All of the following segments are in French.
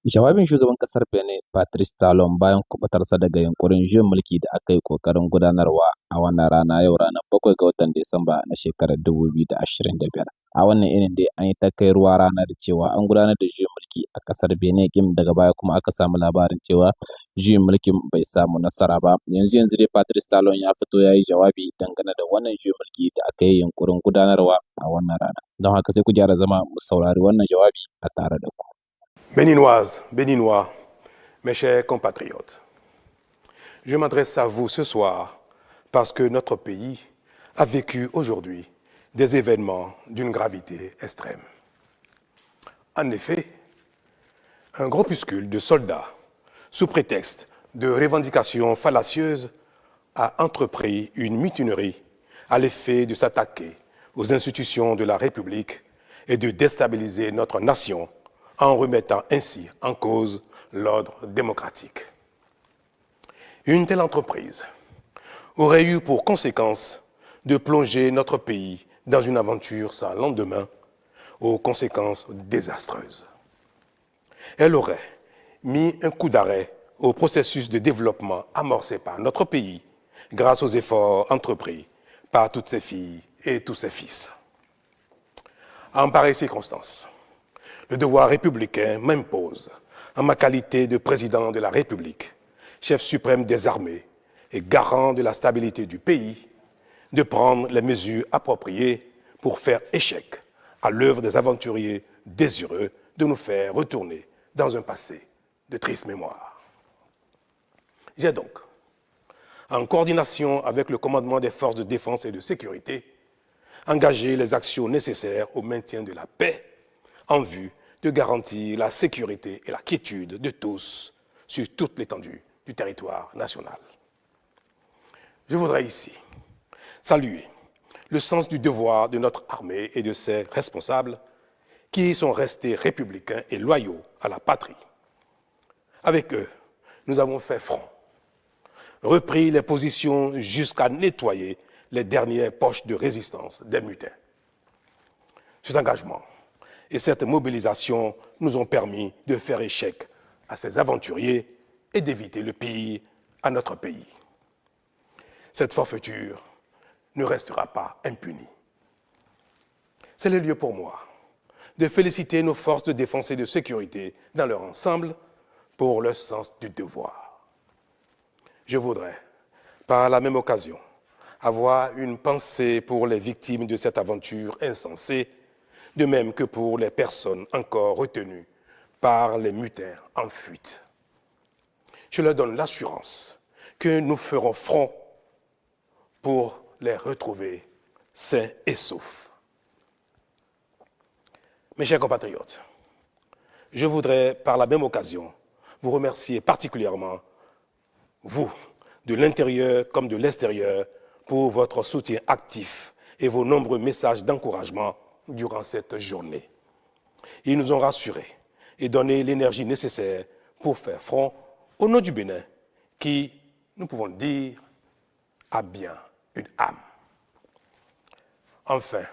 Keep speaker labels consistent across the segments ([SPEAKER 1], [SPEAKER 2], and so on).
[SPEAKER 1] Jawabin shugaban kasar Benin Patrice Talon bayan kubutarsa daga yunkurin juyin mulki da aka yi kokarin gudanarwa a wannan rana yau ranar 7 ga watan Disamba na shekarar 2025. A wannan irin dai an yi ta kai ruwa rana da cewa an gudanar da juyin mulki a kasar Benin kim daga baya kuma aka samu labarin cewa juyin mulkin bai samu nasara ba. Yanzu dai Patrice Talon ya fito ya yi jawabi dangane da wannan juyin mulki da aka yi yunkurin gudanarwa a wannan rana. Don haka sai ku gyara zama mu saurari wannan jawabi a tare da ku.
[SPEAKER 2] Béninoises, Béninois, mes chers compatriotes, je m'adresse à vous ce soir parce que notre pays a vécu aujourd'hui des événements d'une gravité extrême. En effet, un groupuscule de soldats, sous prétexte de revendications fallacieuses, a entrepris une mutinerie à l'effet de s'attaquer aux institutions de la République et de déstabiliser notre nation en remettant ainsi en cause l'ordre démocratique. Une telle entreprise aurait eu pour conséquence de plonger notre pays dans une aventure sans lendemain, aux conséquences désastreuses. Elle aurait mis un coup d'arrêt au processus de développement amorcé par notre pays grâce aux efforts entrepris par toutes ses filles et tous ses fils. En pareille circonstance, le devoir républicain m'impose, en ma qualité de président de la République, chef suprême des armées et garant de la stabilité du pays, de prendre les mesures appropriées pour faire échec à l'œuvre des aventuriers désireux de nous faire retourner dans un passé de triste mémoire. J'ai donc, en coordination avec le commandement des forces de défense et de sécurité, engagé les actions nécessaires au maintien de la paix en vue de garantir la sécurité et la quiétude de tous sur toute l'étendue du territoire national. Je voudrais ici saluer le sens du devoir de notre armée et de ses responsables qui sont restés républicains et loyaux à la patrie. Avec eux, nous avons fait front, repris les positions jusqu'à nettoyer les dernières poches de résistance des mutins. Cet engagement et cette mobilisation nous ont permis de faire échec à ces aventuriers et d'éviter le pire à notre pays. Cette forfaiture ne restera pas impunie. C'est le lieu pour moi de féliciter nos forces de défense et de sécurité dans leur ensemble pour leur sens du devoir. Je voudrais, par la même occasion, avoir une pensée pour les victimes de cette aventure insensée, de même que pour les personnes encore retenues par les mutins en fuite. Je leur donne l'assurance que nous ferons front pour les retrouver sains et saufs. Mes chers compatriotes, je voudrais par la même occasion vous remercier particulièrement, vous, de l'intérieur comme de l'extérieur, pour votre soutien actif et vos nombreux messages d'encouragement durant cette journée. Ils nous ont rassurés et donné l'énergie nécessaire pour faire front au nom du Bénin, qui, nous pouvons le dire, a bien une âme. Enfin,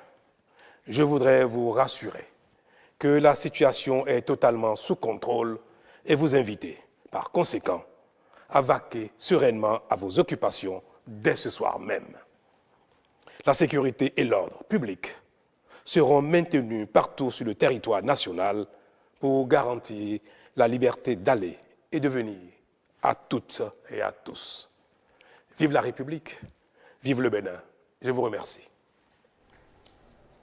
[SPEAKER 2] je voudrais vous rassurer que la situation est totalement sous contrôle et vous inviter, par conséquent, à vaquer sereinement à vos occupations dès ce soir même. La sécurité et l'ordre public seront maintenus partout sur le territoire national pour garantir la liberté d'aller et de venir à toutes et à tous. Vive la République, vive le Bénin. Je vous remercie.